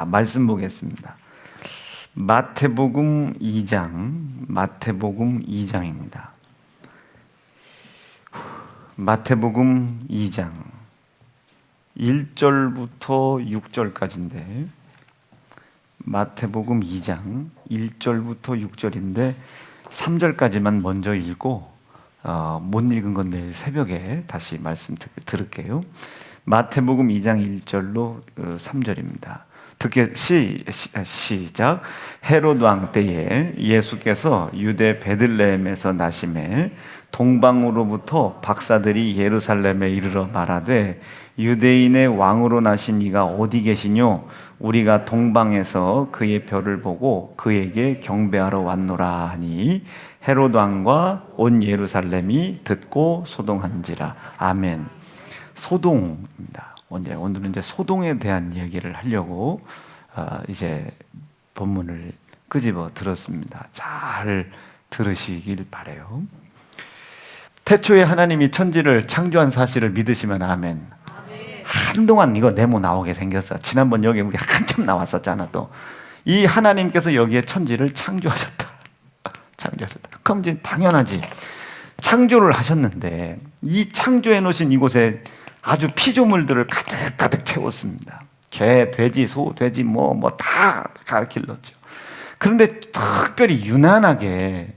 말씀 보겠습니다. 마태복음 2장입니다. 마태복음 2장 1절부터 6절까지인데, 마태복음 2장 1절부터 6절인데 3절까지만 먼저 읽고 못 읽은 건 내일 새벽에 다시 말씀 들을게요. 마태복음 2장 1절로 3절입니다. 듣게 시작. 헤롯 왕 때에 예수께서 유대 베들레헴에서 나심에 동방으로부터 박사들이 예루살렘에 이르러 말하되 유대인의 왕으로 나신 이가 어디 계시뇨? 우리가 동방에서 그의 별을 보고 그에게 경배하러 왔노라 하니 헤롯 왕과 온 예루살렘이 듣고 소동한지라. 아멘. 소동입니다. 오늘은 이제 소동에 대한 이야기를 하려고 이제 본문을 끄집어 들었습니다. 잘 들으시길 바라요. 태초에 하나님이 천지를 창조한 사실을 믿으시면 아멘. 한동안 이거 네모 나오게 생겼어. 지난번 여기 우리 한참 나왔었잖아. 또 이 하나님께서 여기에 천지를 창조하셨다. 그럼 이제 당연하지. 창조를 하셨는데 이 창조해 놓으신 이곳에 아주 피조물들을 가득 채웠습니다. 개, 돼지, 소, 돼지 다 길렀죠. 그런데 특별히 유난하게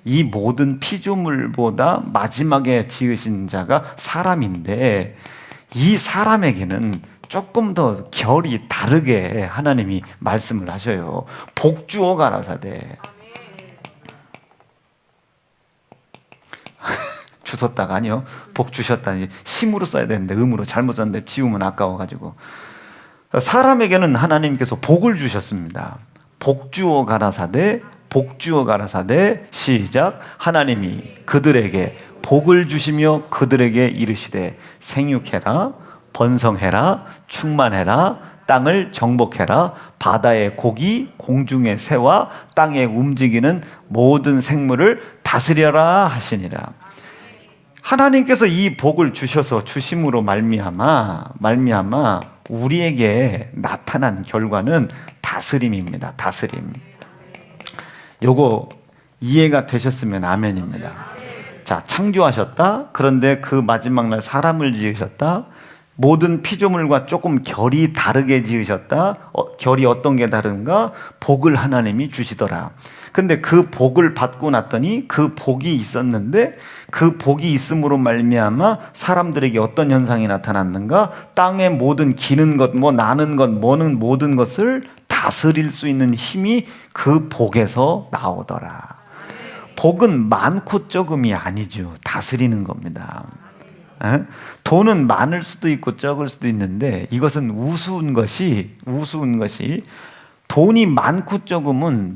이 모든 피조물보다 마지막에 지으신 자가 사람인데, 이 사람에게는 조금 더 결이 다르게 하나님이 말씀을 하셔요. 복 주어 가라사대. 주셨다가 아니요, 복 주셨다. 심으로 써야 되는데 음으로 잘못 썼는데 지우면 아까워가지고. 사람에게는 하나님께서 복을 주셨습니다. 복 주어 가라사대, 복 주어 가라사대. 시작. 하나님이 그들에게 복을 주시며 그들에게 이르시되 생육해라, 번성해라, 충만해라, 땅을 정복해라, 바다의 고기, 공중의 새와 땅에 움직이는 모든 생물을 다스려라 하시니라. 하나님께서 이 복을 주심으로 말미암아 우리에게 나타난 결과는 다스림입니다. 다스림. 요거 이해가 되셨으면 아멘입니다. 자, 창조하셨다. 그런데 그 마지막 날 사람을 지으셨다. 모든 피조물과 조금 결이 다르게 지으셨다. 결이 어떤 게 다른가? 복을 하나님이 주시더라. 근데 그 복을 받고 났더니 그 복이 있었는데, 그 복이 있음으로 말미암아 사람들에게 어떤 현상이 나타났는가? 땅의 모든 기는 것, 나는 것, 모든 것을 다스릴 수 있는 힘이 그 복에서 나오더라. 복은 많고 적음이 아니죠. 다스리는 겁니다. 돈은 많을 수도 있고 적을 수도 있는데, 이것은 우스운 것이 돈이 많고 적음은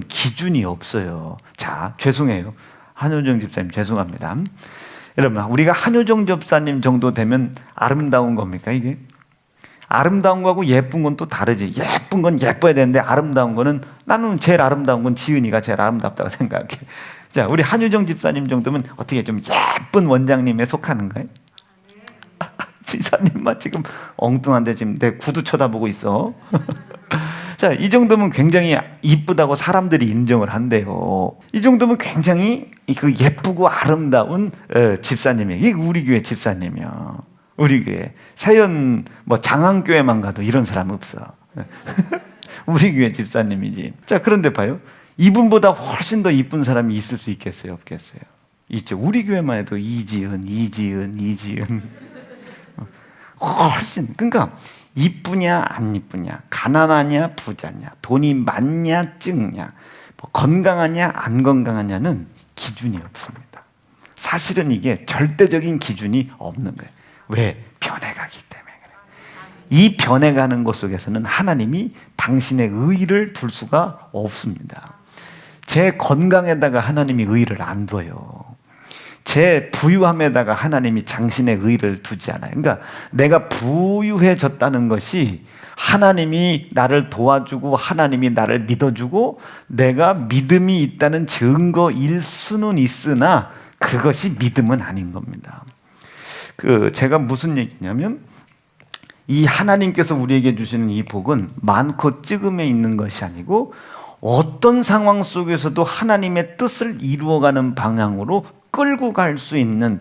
기준이 없어요. 자, 죄송해요. 한효정 집사님 죄송합니다. 여러분, 우리가 한효정 집사님 정도 되면 아름다운 겁니까 이게? 아름다운 거하고 예쁜 건 또 다르지. 예쁜 건 예뻐야 되는데 아름다운 거는, 나는 제일 아름다운 건 지은이가 제일 아름답다고 생각해. 자, 우리 한효정 집사님 정도면 어떻게 좀 예쁜 원장님에 속하는가요? 지사님만 지금 엉뚱한데 지금 내 구두 쳐다보고 있어. 자, 이 정도면 굉장히 이쁘다고 사람들이 인정을 한대요. 이 정도면 굉장히 그 예쁘고 아름다운 집사님이에요. 이게 우리 교회 집사님이요. 우리 교회 세연 장안교회만 가도 이런 사람 없어. 우리 교회 집사님이지. 자, 그런데 봐요. 이분보다 훨씬 더 이쁜 사람이 있을 수 있겠어요, 없겠어요? 있죠. 우리 교회만 해도 이지은. 훨씬. 그러니까 이쁘냐 안 이쁘냐, 가난하냐 부자냐, 돈이 많냐 적냐, 건강하냐 안 건강하냐는 기준이 없습니다. 사실은 이게 절대적인 기준이 없는 거예요. 왜? 변해가기 때문에 그래요. 이 변해가는 것 속에서는 하나님이 당신의 의의를 둘 수가 없습니다. 제 건강에다가 하나님이 의의를 안 둬요. 제 부유함에다가 하나님이 당신의 의의를 두지 않아요. 그러니까 내가 부유해졌다는 것이 하나님이 나를 도와주고 하나님이 나를 믿어주고 내가 믿음이 있다는 증거일 수는 있으나 그것이 믿음은 아닌 겁니다. 제가 무슨 얘기냐면, 이 하나님께서 우리에게 주시는 이 복은 많고 적음에 있는 것이 아니고 어떤 상황 속에서도 하나님의 뜻을 이루어가는 방향으로 끌고 갈 수 있는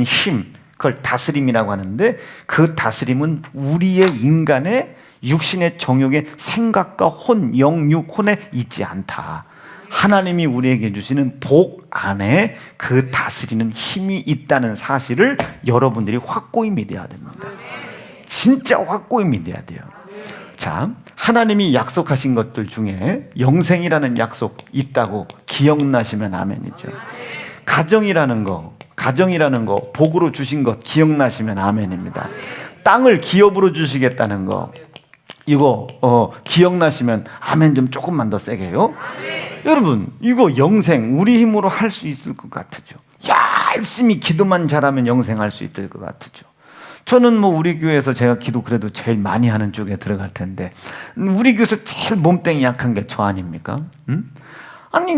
힘, 그걸 다스림이라고 하는데, 그 다스림은 우리의 인간의 육신의 정욕의 생각과 혼, 영육, 혼에 있지 않다. 하나님이 우리에게 주시는 복 안에 그 다스리는 힘이 있다는 사실을 여러분들이 확고히 믿어야 됩니다. 진짜 확고히 믿어야 돼요. 자, 하나님이 약속하신 것들 중에 영생이라는 약속 있다고 기억나시면 아멘이죠. 가정이라는 거 복으로 주신 것 기억나시면 아멘입니다. 땅을 기업으로 주시겠다는 거 이거 기억나시면 아멘 좀 조금만 더 세게 해요. 여러분, 이거 영생 우리 힘으로 할 수 있을 것 같으죠? 열심히 기도만 잘하면 영생할 수 있을 것 같으죠? 저는 뭐 우리 교회에서 제가 기도 그래도 제일 많이 하는 쪽에 들어갈 텐데, 우리 교회에서 제일 몸땡이 약한 게 저 아닙니까? 응? 아니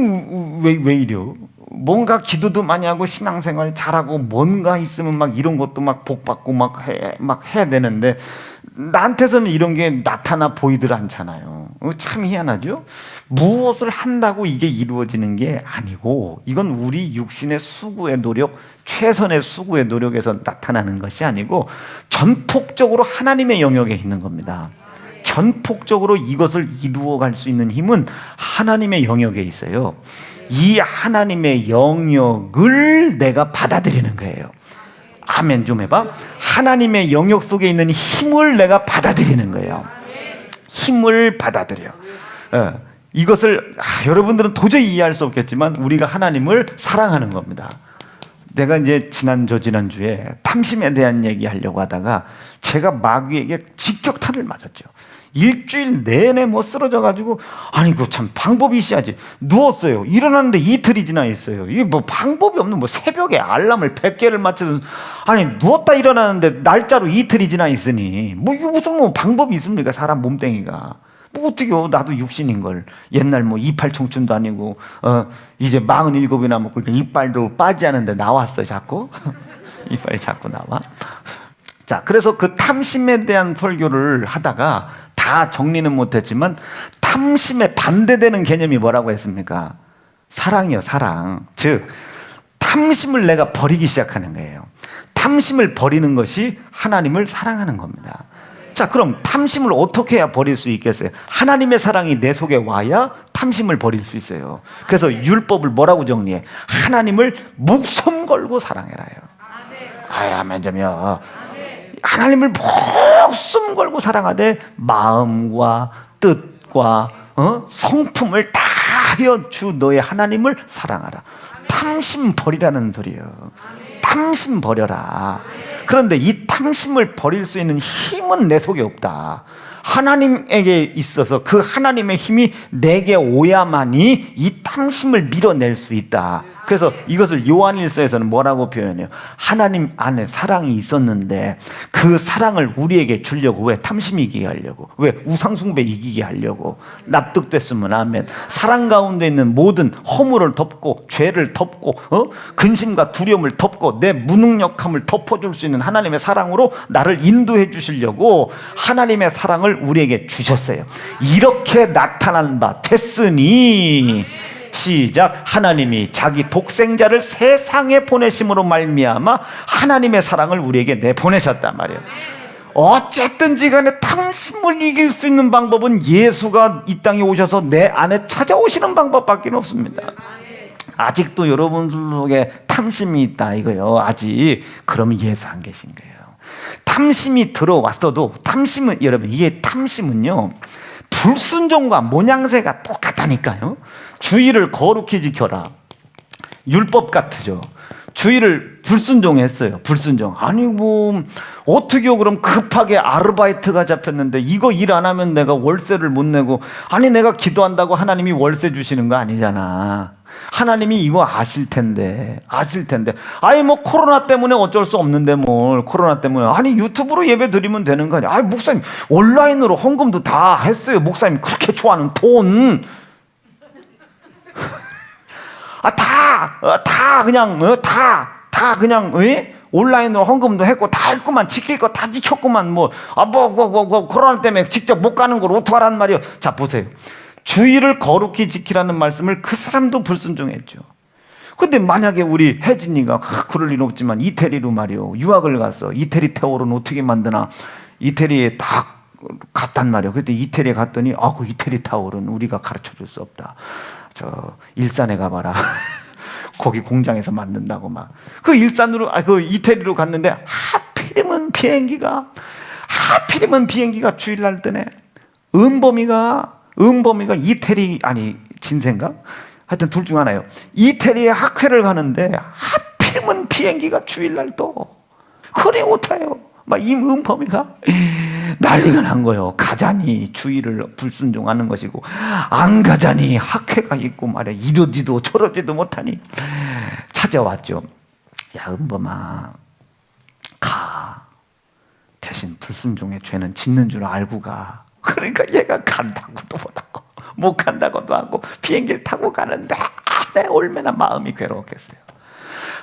왜 이래요? 뭔가 기도도 많이 하고 신앙생활 잘하고 뭔가 있으면 막 이런 것도 막 복받고 막 해야 되는데 나한테서는 이런 게 나타나 보이들 않잖아요. 참 희한하죠? 무엇을 한다고 이게 이루어지는 게 아니고, 이건 우리 육신의 수고의 노력, 최선의 수고의 노력에서 나타나는 것이 아니고 전폭적으로 하나님의 영역에 있는 겁니다. 전폭적으로 이것을 이루어갈 수 있는 힘은 하나님의 영역에 있어요. 이 하나님의 영역을 내가 받아들이는 거예요. 아멘 좀 해봐. 하나님의 영역 속에 있는 힘을 내가 받아들이는 거예요. 힘을 받아들여. 이것을 여러분들은 도저히 이해할 수 없겠지만 우리가 하나님을 사랑하는 겁니다. 내가 이제 지난주에 탐심에 대한 얘기 하려고 하다가 제가 마귀에게 직격탄을 맞았죠. 일주일 내내 뭐 쓰러져가지고, 아니 그 참 방법이 있어야지. 누웠어요. 일어났는데 이틀이 지나 있어요. 이게 뭐 방법이 없는, 뭐 새벽에 알람을 100개를 맞춰서, 아니 누웠다 일어나는데 날짜로 이틀이 지나 있으니 뭐 이게 무슨 뭐 방법이 있습니까? 사람 몸뚱이가 뭐 어떻게요? 나도 육신인 걸. 옛날 뭐 이빨 청춘도 아니고 이제 47이나 먹고 이빨도 빠지 않는데 나왔어 자꾸. 이빨이 자꾸 나와. 자, 그래서 그 탐심에 대한 설교를 하다가 다 정리는 못했지만 탐심에 반대되는 개념이 뭐라고 했습니까? 사랑이요, 사랑. 즉 탐심을 내가 버리기 시작하는 거예요. 탐심을 버리는 것이 하나님을 사랑하는 겁니다. 자, 그럼 탐심을 어떻게 해야 버릴 수 있겠어요? 하나님의 사랑이 내 속에 와야 탐심을 버릴 수 있어요. 그래서 율법을 뭐라고 정리해? 하나님을 목숨 걸고 사랑해라요. 아멘 좀요. 하나님을 목숨 걸고 사랑하되 마음과 뜻과 성품을 다하여 주 너의 하나님을 사랑하라. 탐심 버리라는 소리예요. 탐심 버려라. 그런데 이 탐심을 버릴 수 있는 힘은 내 속에 없다. 하나님에게 있어서 그 하나님의 힘이 내게 오야만이 이 탐심을 밀어낼 수 있다. 그래서 이것을 요한일서에서는 뭐라고 표현해요? 하나님 안에 사랑이 있었는데 그 사랑을 우리에게 주려고, 왜? 탐심 이기게 하려고, 왜? 우상숭배 이기게 하려고. 납득됐으면 아멘. 사랑 가운데 있는 모든 허물을 덮고 죄를 덮고 근심과 두려움을 덮고 내 무능력함을 덮어줄 수 있는 하나님의 사랑으로 나를 인도해 주시려고 하나님의 사랑을 우리에게 주셨어요. 이렇게 나타난 바 됐으니, 시작. 하나님이 자기 독생자를 세상에 보내심으로 말미암아 하나님의 사랑을 우리에게 내보내셨단 말이에요. 어쨌든지 간에 탐심을 이길 수 있는 방법은 예수가 이 땅에 오셔서 내 안에 찾아오시는 방법밖에 없습니다. 아직도 여러분들 속에 탐심이 있다 이거요. 아직. 그러면 예수 안 계신 거예요. 탐심이 들어왔어도 탐심은, 여러분, 이게 탐심은요 불순종과 모양새가 똑같다니까요. 주의를 거룩히 지켜라. 율법 같으죠. 주의를 불순종했어요. 불순종. 아니 뭐 어떻게요? 그럼 급하게 아르바이트가 잡혔는데 이거 일 안 하면 내가 월세를 못 내고, 아니 내가 기도한다고 하나님이 월세 주시는 거 아니잖아. 하나님이 이거 아실 텐데. 아니 뭐 코로나 때문에 어쩔 수 없는데 뭘 코로나 때문에, 아니 유튜브로 예배 드리면 되는 거 아니야. 아니 목사님 온라인으로 헌금도 다 했어요. 목사님 그렇게 좋아하는 돈. 다 그냥 온라인으로 헌금도 했고 다 했구만. 지킬 거 다 지켰구만. 코로나 때문에 직접 못 가는 걸 어떡하란 말이요. 자, 보세요. 주의를 거룩히 지키라는 말씀을 그 사람도 불순종했죠. 근데 만약에 우리 혜진이가 그럴 일 없지만 이태리로 말이요, 유학을 가서 이태리 타월은 어떻게 만드나 이태리에 딱 갔단 말이요. 그때 이태리에 갔더니 그 이태리 타월은 우리가 가르쳐 줄 수 없다. 저 일산에 가봐라. 거기 공장에서 만든다고 막. 그 일산으로 그 이태리로 갔는데 하필이면 비행기가 주일날 뜨네. 은범이가 이태리 아니 진세인가? 하여튼 둘 중 하나예요. 이태리에 학회를 가는데 하필이면 비행기가 주일날 떠. 그래 못해요. 막 임은범이가 난리가 난 거예요. 가자니 주의를 불순종하는 것이고 안 가자니 학회가 있고 말이야. 이러지도 저러지도 못하니 찾아왔죠. 야, 은범아, 가. 대신 불순종의 죄는 짓는 줄 알고 가. 그러니까 얘가 간다고도 못하고 못 간다고도 하고 비행기를 타고 가는데 내 얼마나 마음이 괴로웠겠어요.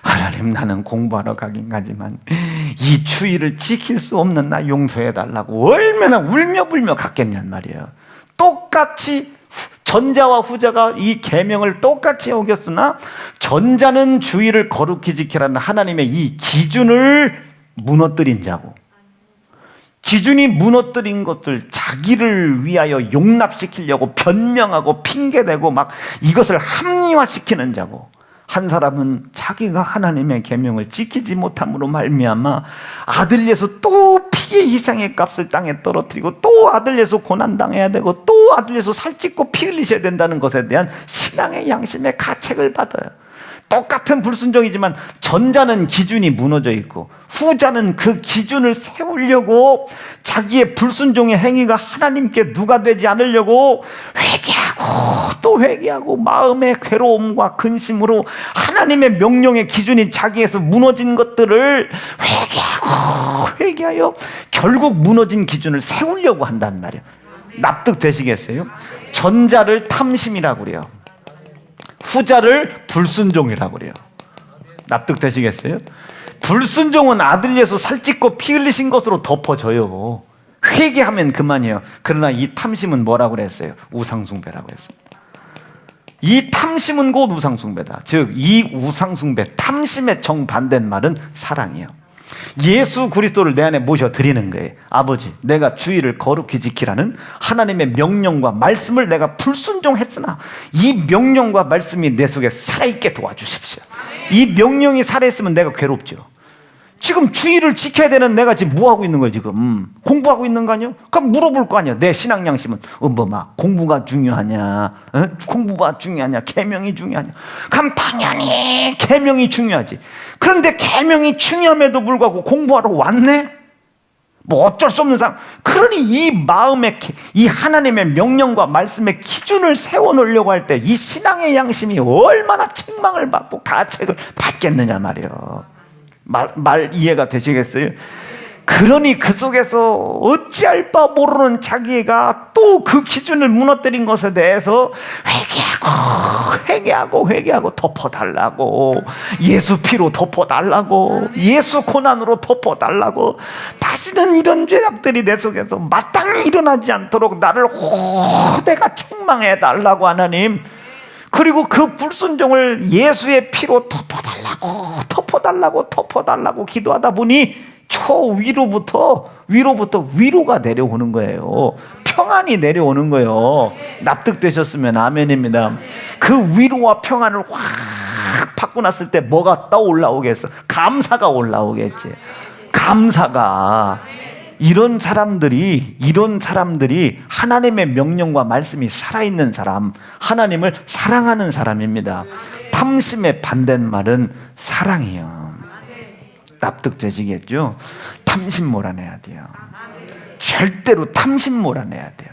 하나님, 나는 공부하러 가긴 가지만 이 추위를 지킬 수 없는 나 용서해달라고 얼마나 울며불며 갔겠냔 말이에요. 똑같이 전자와 후자가 이 계명을 똑같이 어겼으나 전자는 주의를 거룩히 지키라는 하나님의 이 기준을 무너뜨린 자고, 기준이 무너뜨린 것들 자기를 위하여 용납시키려고 변명하고 핑계대고 막 이것을 합리화시키는 자고, 한 사람은 자기가 하나님의 계명을 지키지 못함으로 말미암아 아들 예수 또 피의 희생의 값을 땅에 떨어뜨리고 또 아들 예수 고난당해야 되고 또 아들 예수 살찌고 피 흘리셔야 된다는 것에 대한 신앙의 양심의 가책을 받아요. 똑같은 불순종이지만 전자는 기준이 무너져 있고 후자는 그 기준을 세우려고 자기의 불순종의 행위가 하나님께 누가 되지 않으려고 회개하고 또 회개하고 마음의 괴로움과 근심으로 하나님의 명령의 기준이 자기에서 무너진 것들을 회개하여 결국 무너진 기준을 세우려고 한단 말이에요. 납득되시겠어요? 전자를 탐심이라고 그래요. 후자를 불순종이라고 그래요. 납득되시겠어요? 불순종은 아들 예수 살찌고 피 흘리신 것으로 덮어져요. 회개하면 그만이에요. 그러나 이 탐심은 뭐라고 그랬어요? 우상숭배라고 했습니다. 이 탐심은 곧 우상숭배다. 즉 이 우상숭배, 탐심의 정반대인 말은 사랑이에요. 예수 그리스도를 내 안에 모셔드리는 거예요. 아버지, 내가 주의를 거룩히 지키라는 하나님의 명령과 말씀을 내가 불순종했으나 이 명령과 말씀이 내 속에 살아있게 도와주십시오. 이 명령이 살아있으면 내가 괴롭죠. 지금 주의를 지켜야 되는 내가 지금 뭐하고 있는 거예요? 지금 공부하고 있는 거 아니에요? 그럼 물어볼 거 아니에요. 내 신앙 양심은 은범아, 공부가 중요하냐? 공부가 중요하냐? 계명이 중요하냐? 그럼 당연히 계명이 중요하지. 그런데 계명이 중요함에도 불구하고 공부하러 왔네? 뭐 어쩔 수 없는 상황. 그러니 이 마음의 이 하나님의 명령과 말씀의 기준을 세워놓으려고 할 때 이 신앙의 양심이 얼마나 책망을 받고 가책을 받겠느냐 말이에요. 말 이해가 되시겠어요? 그러니 그 속에서 어찌할 바 모르는 자기가 또 그 기준을 무너뜨린 것에 대해서 회개하고 덮어달라고, 예수 피로 덮어달라고, 예수 고난으로 덮어달라고, 다시는 이런 죄악들이 내 속에서 마땅히 일어나지 않도록 나를 내가 책망해달라고 하나님. 그리고 그 불순종을 예수의 피로 덮어달라고 기도하다 보니 위로부터 위로가 내려오는 거예요. 평안이 내려오는 거예요. 납득되셨으면 아멘입니다. 그 위로와 평안을 확 받고 났을 때 뭐가 떠올라오겠어? 감사가 올라오겠지. 감사가. 이런 사람들이 하나님의 명령과 말씀이 살아있는 사람, 하나님을 사랑하는 사람입니다. 탐심의 반대는 말은 사랑이에요. 납득되시겠죠? 탐심 몰아내야 돼요. 절대로 탐심 몰아내야 돼요.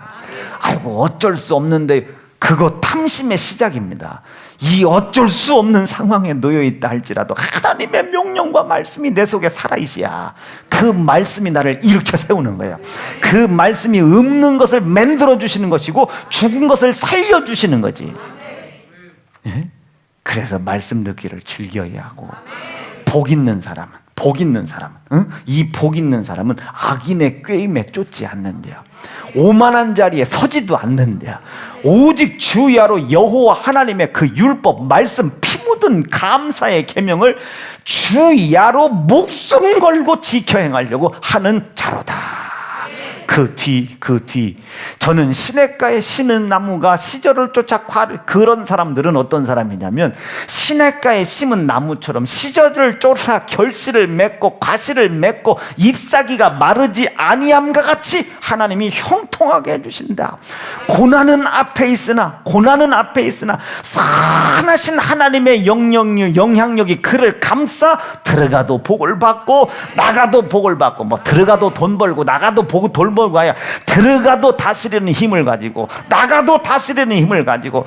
아이고 어쩔 수 없는데, 그거 탐심의 시작입니다. 이 어쩔 수 없는 상황에 놓여 있다 할지라도 하나님의 명령과 말씀이 내 속에 살아있어야 그 말씀이 나를 일으켜 세우는 거예요. 그 말씀이 없는 것을 만들어 주시는 것이고 죽은 것을 살려 주시는 거지. 예? 그래서 말씀 듣기를 즐겨야 하고, 복 있는 사람은 복 있는 사람, 이 복 있는 사람은 악인의 꾀임에 쫓지 않는데요. 오만한 자리에 서지도 않는데요. 오직 주야로 여호와 하나님의 그 율법 말씀 피 묻은 감사의 계명을 주야로 목숨 걸고 지켜 행하려고 하는 자로다. 그 뒤 저는 시냇가에 심은 나무가 시절을 쫓아 그런 사람들은 어떤 사람이냐면 시냇가에 심은 나무처럼 시절을 쫓아 결실을 맺고 과실을 맺고 잎사귀가 마르지 아니함과 같이 하나님이 형통하게 해주신다. 고난은 앞에 있으나 선하신 하나님의 영향력이 그를 감싸 들어가도 복을 받고 나가도 복을 받고, 뭐 들어가도 돈 벌고 나가도 돈 벌고 아야, 들어가도 다스리는 힘을 가지고 나가도 다스리는 힘을 가지고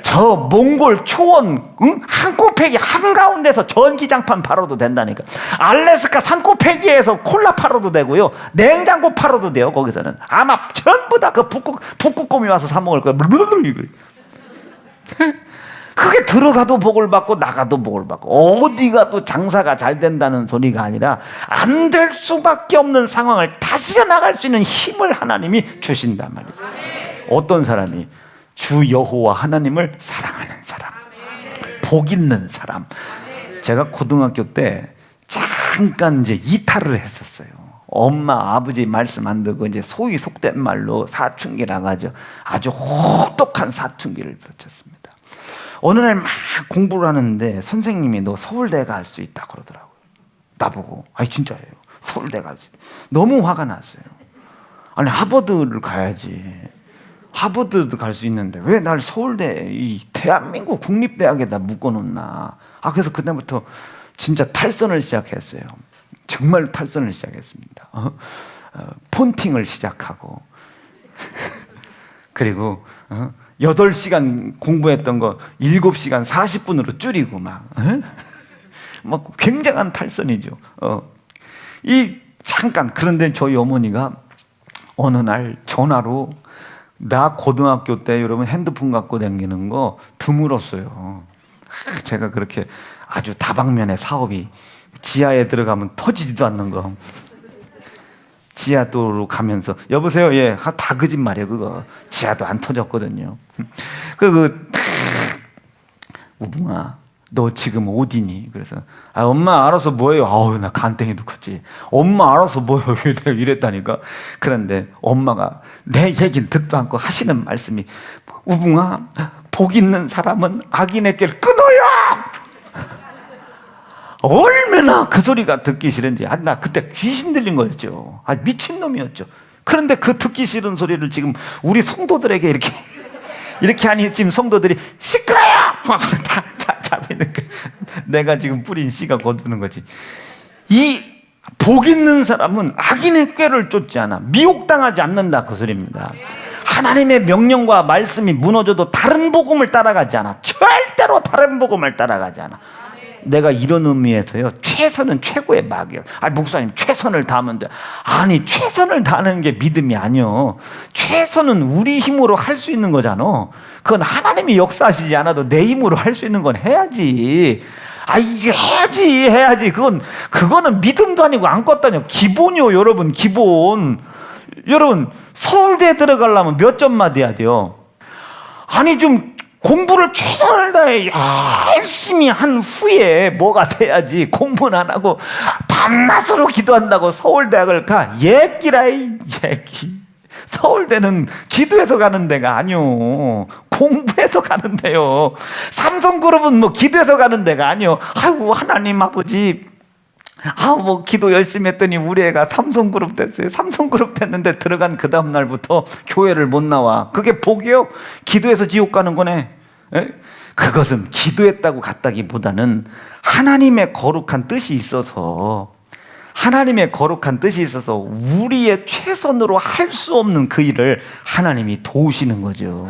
저 몽골 초원 산꼭대기 한가운데서 전기장판 팔아도 된다니까. 알래스카 산꼭대기에서 콜라 팔아도 되고요, 냉장고 팔아도 돼요. 거기서는 아마 전부 다 그 북극곰이 와서 사 먹을 거예요. 그게 들어가도 복을 받고 나가도 복을 받고, 어디가 또 장사가 잘 된다는 소리가 아니라 안 될 수밖에 없는 상황을 다스려 나갈 수 있는 힘을 하나님이 주신단 말이죠. 어떤 사람이 주 여호와 하나님을 사랑하는 사람, 복 있는 사람. 제가 고등학교 때 잠깐 이제 이탈을 했었어요. 엄마 아버지 말씀 안 듣고 이제 소위 속된 말로 사춘기라 하죠. 아주 혹독한 사춘기를 펼쳤습니다. 어느 날 막 공부를 하는데 선생님이 너 서울대 갈 수 있다 그러더라고요. 나보고. 아니 진짜예요. 서울대 갈 수 있다. 너무 화가 났어요. 아니 하버드를 가야지. 하버드도 갈 수 있는데 왜 날 서울대, 이 대한민국 국립대학에다 묶어놓나. 그래서 그때부터 진짜 탈선을 시작했어요. 정말 탈선을 시작했습니다. 폰팅을 시작하고 그리고 8시간 공부했던 거 7시간 40분으로 줄이고 막 굉장한 탈선이죠. 잠깐. 그런데 저희 어머니가 어느 날 전화로, 나 고등학교 때 여러분 핸드폰 갖고 다니는 거 드물었어요. 제가 그렇게 아주 다방면의 사업이 지하에 들어가면 터지지도 않는 거. 지하도로 가면서 여보세요, 예, 다 거짓말이에요. 그거 지하도 안 터졌거든요. 우붕아, 너 지금 어디니? 그래서 엄마 알아서 뭐예요? 나 간땡이도 컸지. 엄마 알아서 뭐예요? 이랬다니까. 그런데 엄마가 내 얘기는 듣도 않고 하시는 말씀이, 우붕아, 복 있는 사람은 악인의 길 끊어요. 얼마나 그 소리가 듣기 싫은지. 나 그때 귀신 들린 거였죠. 미친놈이었죠. 그런데 그 듣기 싫은 소리를 지금 우리 성도들에게 이렇게 하니 지금 성도들이 시끄러요! 하고서 다 잡히는 거. 내가 지금 뿌린 씨가 거두는 거지. 이 복 있는 사람은 악인의 꾀를 쫓지 않아. 미혹당하지 않는다, 그 소리입니다. 하나님의 명령과 말씀이 무너져도 다른 복음을 따라가지 않아. 절대로 다른 복음을 따라가지 않아. 내가 이런 의미에서요, 최선은 최고의 막이에요. 목사님 최선을 다하면 돼. 아니, 최선을 다하는 게 믿음이 아니요. 최선은 우리 힘으로 할 수 있는 거잖아. 그건 하나님이 역사하시지 않아도 내 힘으로 할 수 있는 건 해야지. 이게 해야지. 그거는 믿음도 아니고 아무것도 아니고 기본이요, 여러분. 기본. 여러분, 서울대 들어가려면 몇 점 맞아야 돼요? 좀 공부를 최선을 다해 열심히 한 후에 뭐가 돼야지. 공부는 안 하고 밤낮으로 기도한다고 서울대학을 가? 예끼라이 예끼. 서울대는 기도해서 가는 데가 아니요, 공부해서 가는 데요. 삼성그룹은 뭐 기도해서 가는 데가 아니요. 하나님 아버지, 기도 열심히 했더니 우리 애가 삼성그룹 됐어요. 삼성그룹 됐는데 들어간 그 다음 날부터 교회를 못 나와. 그게 복이요? 기도해서 지옥 가는 거네. 그것은 기도했다고 갔다기보다는 하나님의 거룩한 뜻이 있어서, 우리의 최선으로 할 수 없는 그 일을 하나님이 도우시는 거죠.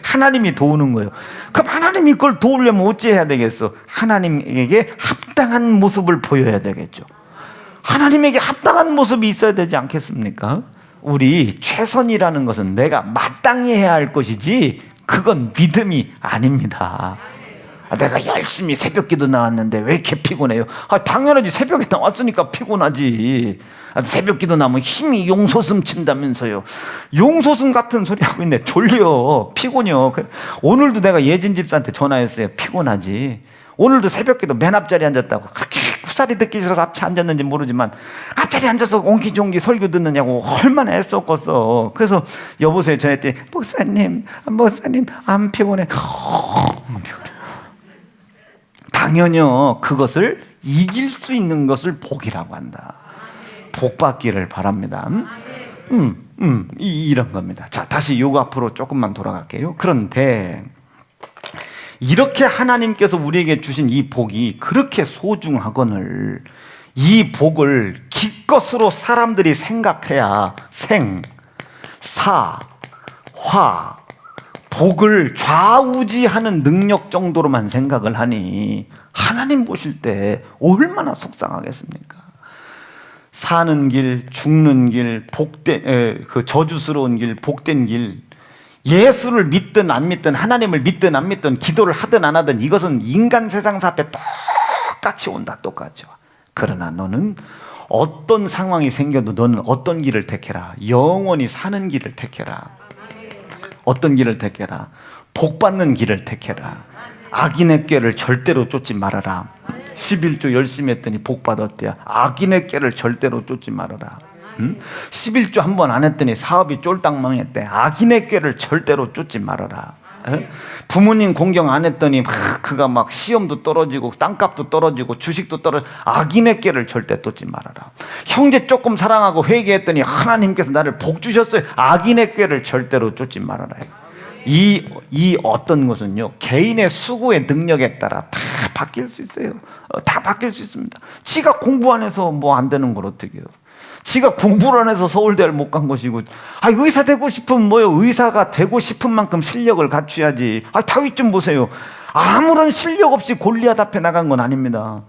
하나님이 도우는 거예요. 그럼 하나님이 그걸 도우려면 어찌 해야 되겠어? 하나님에게 합당한 모습을 보여야 되겠죠. 하나님에게 합당한 모습이 있어야 되지 않겠습니까? 우리 최선이라는 것은 내가 마땅히 해야 할 것이지, 그건 믿음이 아닙니다. 내가 열심히 새벽기도 나왔는데 왜 이렇게 피곤해요? 당연하지, 새벽에 나왔으니까 피곤하지. 새벽기도 나면 힘이 용솟음 친다면서요. 용솟음 같은 소리 하고 있네. 졸려, 피곤해요. 오늘도 내가 예진 집사한테 전화했어요. 피곤하지. 오늘도 새벽기도 맨 앞자리에 앉았다고. 그렇게 쿠사리 듣기 싫어서 앞에 앉았는지 모르지만 앞자리에 앉아서 옹기종기 설교 듣느냐고 얼마나 애썼겠어. 그래서 여보세요 전화했더니 목사님 안 피곤해. 당연히요. 그것을 이길 수 있는 것을 복이라고 한다. 복 받기를 바랍니다. 이런 겁니다. 자, 다시 요거 앞으로 조금만 돌아갈게요. 그런데 이렇게 하나님께서 우리에게 주신 이 복이 그렇게 소중하거늘 이 복을 기껏으로 사람들이 생각해야 생, 사, 화, 복을 좌우지하는 능력 정도로만 생각을 하니 하나님 보실 때 얼마나 속상하겠습니까? 사는 길, 죽는 길, 그 저주스러운 길, 복된 길, 예수를 믿든 안 믿든 하나님을 믿든 안 믿든 기도를 하든 안 하든 이것은 인간 세상사 앞에 똑같이 온다. 똑같죠. 그러나 너는 어떤 상황이 생겨도 너는 어떤 길을 택해라. 영원히 사는 길을 택해라. 어떤 길을 택해라. 복 받는 길을 택해라. 악인의 꾀를 절대로 쫓지 말아라. 11조 열심히 했더니 복 받았대야. 악인의 꾀를 절대로 쫓지 말아라. 11조 한 번 안 했더니 사업이 쫄딱 망했대. 악인의 꾀를 절대로 쫓지 말아라. 부모님 공경 안 했더니 그가 막 시험도 떨어지고 땅값도 떨어지고 주식도 떨어지고 악인의 꾀를 절대 쫓지 말아라. 형제 조금 사랑하고 회개했더니 하나님께서 나를 복 주셨어요. 악인의 꾀를 절대로 쫓지 말아라. 이 어떤 것은요 개인의 수고의 능력에 따라 다 바뀔 수 있어요. 다 바뀔 수 있습니다. 지가 공부 안 해서 뭐 안 되는 걸 어떻게 해요? 지가 공부를 안 해서 서울대를 못 간 것이고, 의사 되고 싶으면 뭐요? 의사가 되고 싶은 만큼 실력을 갖춰야지. 다윗 좀 보세요. 아무런 실력 없이 골리앗 앞에 나간 건 아닙니다.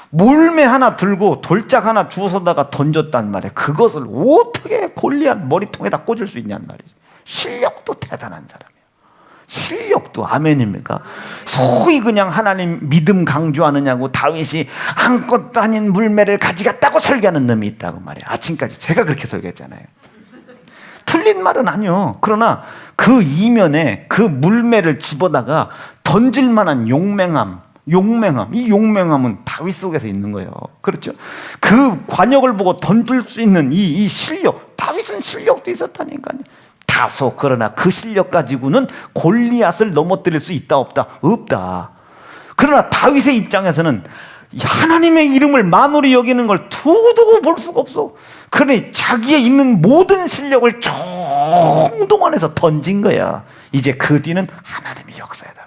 물매 하나 들고 돌짝 하나 주워서다가 던졌단 말이에요. 그것을 어떻게 골리앗 머리통에다 꽂을 수 있냔 말이죠. 실력도 대단한 사람이에요. 실력도. 아멘입니까? 소위 그냥 하나님 믿음 강조하느냐고 다윗이 아무것도 아닌 물매를 가져갔다고 설교하는 놈이 있다고 말이에요. 아침까지 제가 그렇게 설교했잖아요. 틀린 말은 아니요. 그러나 그 이면에 그 물매를 집어다가 던질 만한 용맹함, 이 용맹함은 다윗 속에서 있는 거예요. 그렇죠? 그 관역을 보고 던질 수 있는 이 실력, 다윗은 실력도 있었다니까요. 다소. 그러나 그 실력 가지고는 골리앗을 넘어뜨릴 수 있다 없다? 없다. 그러나 다윗의 입장에서는 하나님의 이름을 만홀히 여기는 걸 두고두고 볼 수가 없어. 그러니 자기의 있는 모든 실력을 총동원해서 던진 거야. 이제 그 뒤는 하나님이 역사해달라.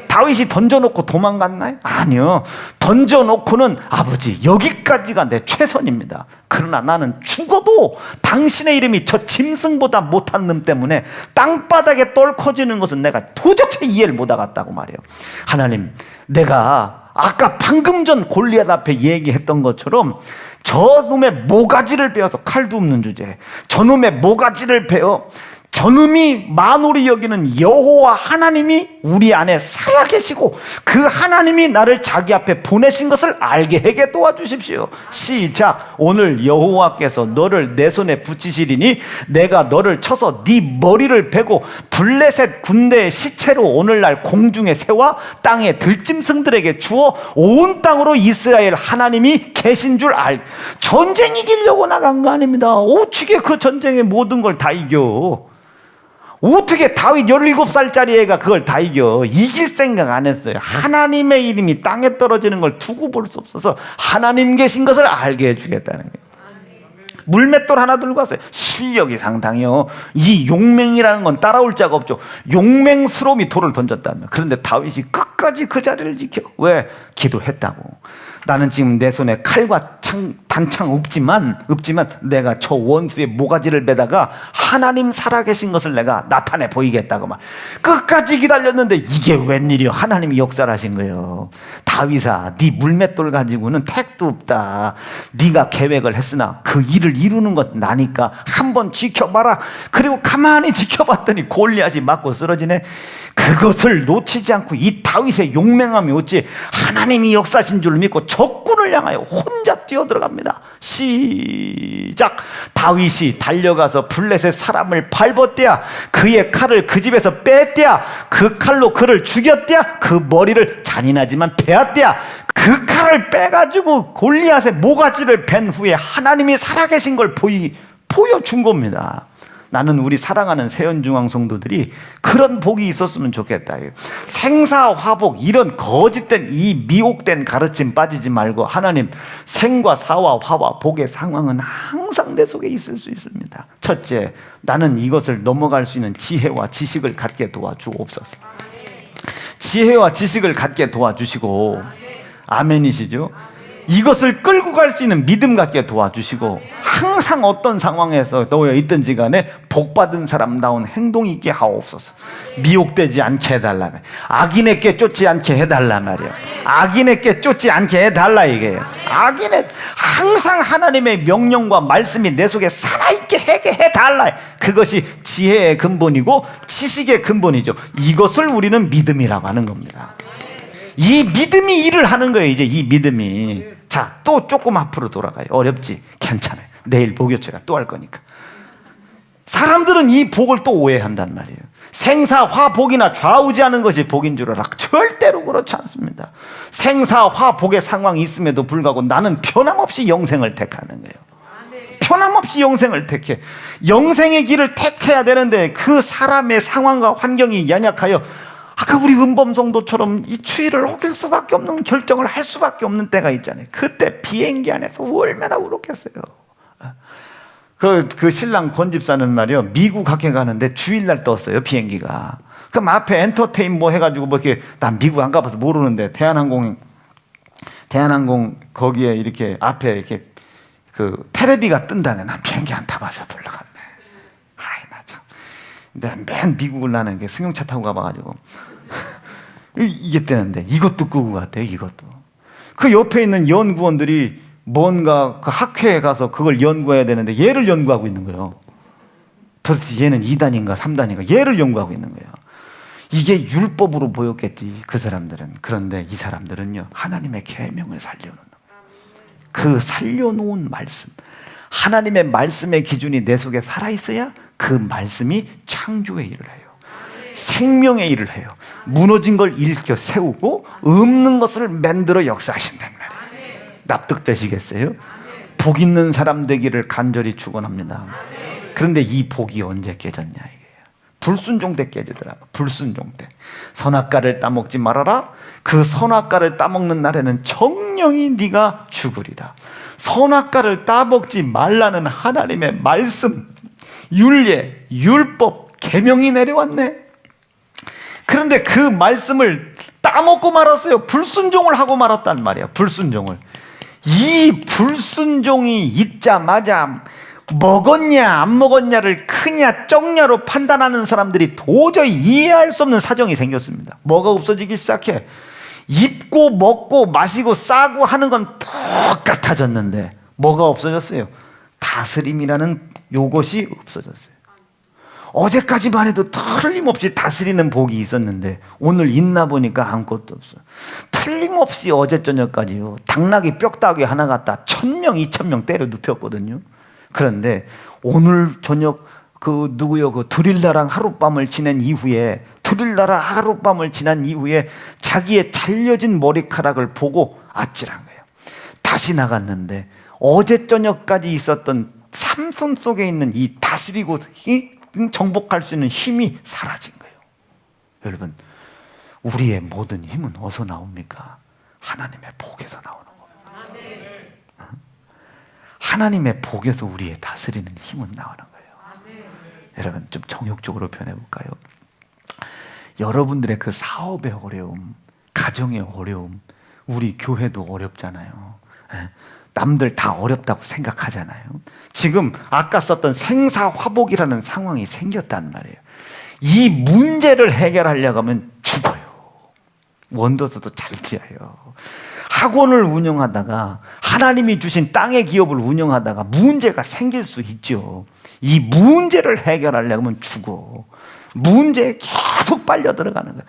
다윗이 던져놓고 도망갔나요? 아니요. 던져놓고는 아버지 여기까지가 내 최선입니다. 그러나 나는 죽어도 당신의 이름이 저 짐승보다 못한 놈 때문에 땅바닥에 떨커지는 것은 내가 도저히 이해를 못하겠다고 말해요. 하나님, 내가 아까 방금 전 골리앗 앞에 얘기했던 것처럼 저놈의 모가지를 베어서, 칼도 없는 주제에 저놈의 모가지를 베어 저놈이 만홀히 여기는 여호와 하나님이 우리 안에 살아계시고 그 하나님이 나를 자기 앞에 보내신 것을 알게 하게 도와주십시오. 시작. 오늘 여호와께서 너를 내 손에 붙이시리니 내가 너를 쳐서 네 머리를 베고 블레셋 군대의 시체로 오늘날 공중의 새와 땅의 들짐승들에게 주어 온 땅으로 이스라엘 하나님이 계신 줄 전쟁 이기려고 나간 거 아닙니다. 어떻게 그 전쟁의 모든 걸 다 이겨? 어떻게 다윗 17살짜리 애가 그걸 다 이겨? 이길 생각 안 했어요. 하나님의 이름이 땅에 떨어지는 걸 두고 볼 수 없어서 하나님 계신 것을 알게 해주겠다는 거예요. 물맷돌 하나 들고 왔어요. 실력이 상당해요. 이 용맹이라는 건 따라올 자가 없죠. 용맹스러움이 돌을 던졌다면. 그런데 다윗이 끝까지 그 자리를 지켜. 왜? 기도했다고. 나는 지금 내 손에 칼과 단창 없지만 내가 저 원수의 모가지를 베다가 하나님 살아계신 것을 내가 나타내 보이겠다고 막 끝까지 기다렸는데 이게 웬일이요? 하나님이 역사를 하신 거예요. 다윗아, 네 물맷돌 가지고는 택도 없다. 네가 계획을 했으나 그 일을 이루는 건 나니까 한번 지켜봐라. 그리고 가만히 지켜봤더니 골리앗이 맞고 쓰러지네. 그것을 놓치지 않고 이 다윗의 용맹함이 어찌 하나님이 역사하신 줄 믿고 적군을 향하여 혼자 뛰어들어갑니다. 시작. 다윗이 달려가서 블레셋 사람을 밟았대야, 그의 칼을 그 집에서 뺐대야, 그 칼로 그를 죽였대야, 그 머리를 잔인하지만 베었대야. 그 칼을 빼가지고 골리앗의 모가지를 벤 후에 하나님이 살아계신 걸 보여준 겁니다. 나는 우리 사랑하는 세연중앙 성도들이 그런 복이 있었으면 좋겠다. 생사화복, 이런 거짓된 이 미혹된 가르침 빠지지 말고, 하나님 생과 사와 화와 복의 상황은 항상 내 속에 있을 수 있습니다. 첫째, 나는 이것을 넘어갈 수 있는 지혜와 지식을 갖게 도와주옵소서. 지혜와 지식을 갖게 도와주시고, 아멘이시죠? 이것을 끌고 갈 수 있는 믿음 갖게 도와주시고, 항상 어떤 상황에서 놓여 있든지 간에 복받은 사람다운 행동 있게 하옵소서. 미혹되지 않게 해달라, 악인에게 쫓지 않게 해달라 말이야. 악인에게 쫓지 않게 해달라, 이게 악인의 항상 하나님의 명령과 말씀이 내 속에 살아있게 해달라. 그것이 지혜의 근본이고 지식의 근본이죠. 이것을 우리는 믿음이라고 하는 겁니다. 이 믿음이 일을 하는 거예요. 이제 이 믿음이. 자, 또 조금 앞으로 돌아가요. 어렵지? 괜찮아요. 내일 복요체가 또 할 거니까. 사람들은 이 복을 또 오해한단 말이에요. 생사화복이나 좌우지하는 것이 복인 줄 알아. 절대로 그렇지 않습니다. 생사화복의 상황이 있음에도 불구하고 나는 변함없이 영생을 택하는 거예요. 변함없이 영생을 택해. 영생의 길을 택해야 되는데 그 사람의 상황과 환경이 연약하여 아까 우리 은범성도처럼 이 추위를 어길 수밖에 없는 결정을 할 수밖에 없는 때가 있잖아요. 그때 비행기 안에서 얼마나 울었겠어요. 그 신랑 권 집사는 말이요, 미국 학회 가는데 주일날 떴어요, 비행기가. 그럼 앞에 엔터테인 뭐 해가지고 뭐 이렇게, 난 미국 안 가봐서 모르는데 대한항공 거기에 이렇게 앞에 이렇게 그 테레비가 뜬다네. 난 비행기 안 타봐서 불러갔네. 아이 나 참. 맨 미국을 나는 게 승용차 타고 가봐가지고 이게 뜨는데 이것도 끄고 갔대요. 이것도. 그 옆에 있는 연구원들이 뭔가 그 학회에 가서 그걸 연구해야 되는데 얘를 연구하고 있는 거예요. 도대체 얘는 2단인가 3단인가 얘를 연구하고 있는 거예요. 이게 율법으로 보였겠지, 그 사람들은. 그런데 이 사람들은요, 하나님의 계명을 살려놓는 거예요. 그 살려놓은 말씀, 하나님의 말씀의 기준이 내 속에 살아있어야 그 말씀이 창조의 일을 해요. 생명의 일을 해요. 무너진 걸 일으켜 세우고 없는 것을 만들어 역사하신단 말이에요. 납득되시겠어요? 복 있는 사람 되기를 간절히 축원합니다. 그런데 이 복이 언제 깨졌냐 이게요. 불순종 때 깨지더라고. 불순종 때. 선악과를 따먹지 말아라. 그 선악과를 따먹는 날에는 정령이 네가 죽으리라. 선악과를 따먹지 말라는 하나님의 말씀, 율례, 율법, 계명이 내려왔네. 그런데 그 말씀을 따먹고 말았어요. 불순종을 하고 말았단 말이야. 불순종을. 이 불순종이 있자마자 먹었냐 안 먹었냐를 크냐 적냐로 판단하는 사람들이 도저히 이해할 수 없는 사정이 생겼습니다. 뭐가 없어지기 시작해. 입고 먹고 마시고 싸고 하는 건 똑같아졌는데 뭐가 없어졌어요? 다스림이라는 요것이 없어졌어요. 어제까지만 해도 틀림없이 다스리는 복이 있었는데 오늘 있나 보니까 아무것도 없어요. 틀림없이 어제 저녁까지요, 당나귀 뼈다귀 하나 갖다 1000명 2000명 때려 눕혔거든요. 그런데 오늘 저녁 그 드릴라랑 하룻밤을 지낸 이후에, 자기의 잘려진 머리카락을 보고 아찔한 거예요. 다시 나갔는데 어제 저녁까지 있었던 삼손 속에 있는 이 다스리고 정복할 수 있는 힘이 사라진 거예요. 여러분, 우리의 모든 힘은 어디서 나옵니까? 하나님의 복에서 나오는 겁니다. 하나님의 복에서 우리의 다스리는 힘은 나오는 거예요. 여러분, 좀 정욕적으로 표현해볼까요? 여러분들의 그 사업의 어려움, 가정의 어려움, 우리 교회도 어렵잖아요. 남들 다 어렵다고 생각하잖아요. 지금 아까 썼던 생사화복이라는 상황이 생겼단 말이에요. 이 문제를 해결하려고 하면 죽어요. 원더스도 잘 지어요. 학원을 운영하다가, 하나님이 주신 땅의 기업을 운영하다가 문제가 생길 수 있죠. 이 문제를 해결하려고 하면 죽어. 문제에 계속 빨려 들어가는 거예요.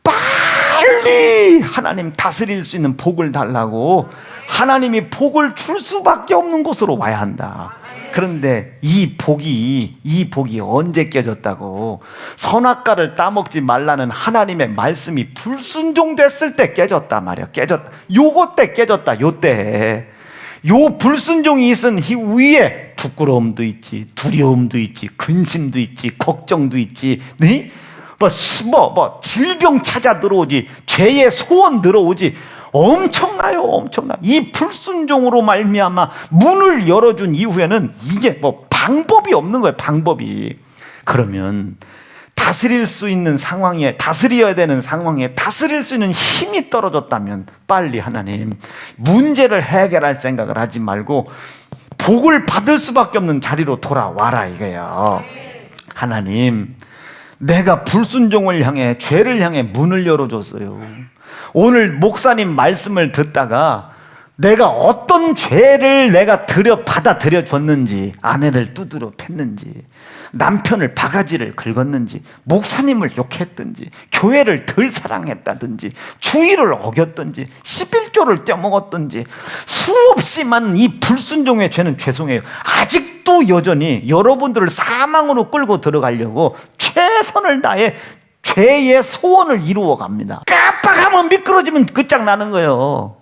빨리 하나님 다스릴 수 있는 복을 달라고 하나님이 복을 줄 수밖에 없는 곳으로 와야 한다. 그런데 이 복이 언제 깨졌다고? 선악과를 따먹지 말라는 하나님의 말씀이 불순종됐을 때 깨졌다 말이야. 깨졌다. 요거 때 깨졌다. 요때. 요 불순종이 있은 이후에 부끄러움도 있지, 두려움도 있지, 근심도 있지, 걱정도 있지, 네? 질병 찾아 들어오지, 죄의 소원 들어오지. 엄청나요, 엄청나. 이 불순종으로 말미암아 문을 열어준 이후에는 이게 방법이 없는 거예요, 방법이. 그러면 다스릴 수 있는 상황에, 다스려야 되는 상황에 다스릴 수 있는 힘이 떨어졌다면 빨리 하나님 문제를 해결할 생각을 하지 말고 복을 받을 수밖에 없는 자리로 돌아와라 이거예요. 하나님, 내가 불순종을 향해, 죄를 향해 문을 열어줬어요. 오늘 목사님 말씀을 듣다가 내가 어떤 죄를 내가 받아들여 줬는지, 아내를 두드려 팼는지, 남편을 바가지를 긁었는지, 목사님을 욕했든지, 교회를 덜 사랑했다든지, 주의를 어겼든지, 11조를 떼먹었든지, 수없이 많은 이 불순종의 죄는 죄송해요. 아직도 여전히 여러분들을 사망으로 끌고 들어가려고 최선을 다해 죄의 소원을 이루어 갑니다. 깜빡하면 미끄러지면 끝장나는 거예요.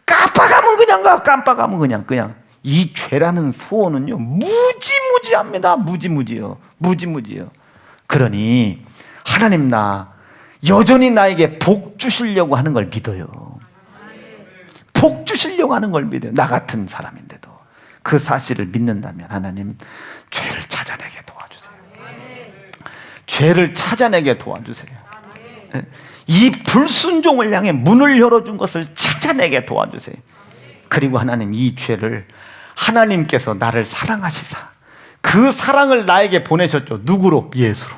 깜빡하면 그냥 가, 깜빡하면 그냥. 이 죄라는 소원은요, 무지무지합니다. 무지무지요. 그러니 하나님, 나 여전히 나에게 복 주시려고 하는 걸 믿어요. 복 주시려고 하는 걸 믿어요. 나 같은 사람인데도 그 사실을 믿는다면 하나님, 죄를 찾아내게 도와주세요. 죄를 찾아내게 도와주세요. 이 불순종을 향해 문을 열어준 것을 찾아내게 도와주세요. 그리고 하나님, 이 죄를 하나님께서 나를 사랑하시사 그 사랑을 나에게 보내셨죠. 누구로? 예수로.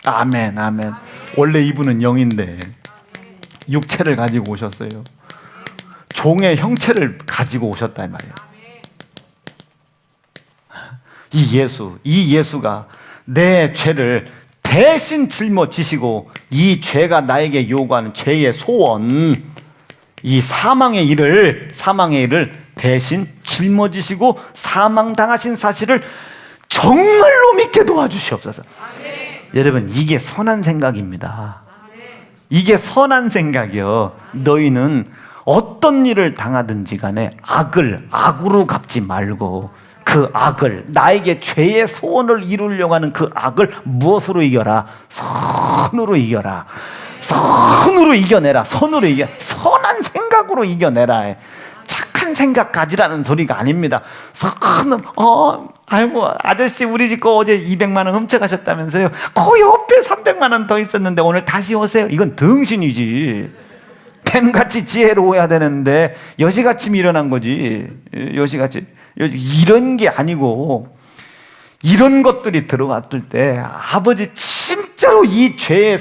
아멘, 아멘. 원래 이분은 영인데 육체를 가지고 오셨어요. 종의 형체를 가지고 오셨다 이 말이에요. 이 예수가 내 죄를 대신 짊어지시고 이 죄가 나에게 요구하는 죄의 소원, 이 사망의 일을 대신 짊어지시고 사망당하신 사실을 정말로 믿게 도와주시옵소서. 여러분, 이게 선한 생각입니다. 이게 선한 생각이요. 너희는 어떤 일을 당하든지 간에 악으로 갚지 말고 그 악을, 나에게 죄의 소원을 이루려고 하는 그 악을 무엇으로 이겨라? 선으로 이겨라. 선으로 이겨내라. 선한 생각으로 이겨내라. 착한 생각 가지라는 소리가 아닙니다. 아이고, 아저씨 우리 집 거 어제 200만 원 훔쳐가셨다면서요. 그 옆에 300만 원 더 있었는데 오늘 다시 오세요. 이건 등신이지. 뱀같이 지혜로워야 되는데 여시같이 밀어난 거지. 여시같이. 이런 게 아니고, 이런 것들이 들어왔을 때 아버지 진짜로 이 죄의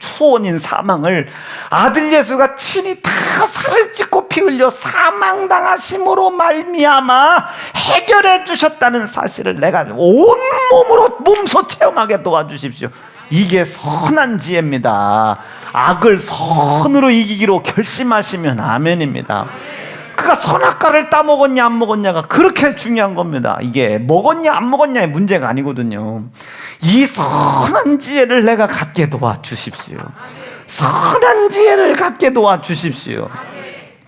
소원인 사망을 아들 예수가 친히 다 살을 찢고 피 흘려 사망당하심으로 말미암아 해결해 주셨다는 사실을 내가 온몸으로 몸소 체험하게 도와주십시오. 이게 선한 지혜입니다. 악을 선으로 이기기로 결심하시면 아멘입니다. 그가 선악과를 따먹었냐 안 먹었냐가 그렇게 중요한 겁니다. 이게 먹었냐 안 먹었냐의 문제가 아니거든요. 이 선한 지혜를 내가 갖게 도와주십시오. 선한 지혜를 갖게 도와주십시오.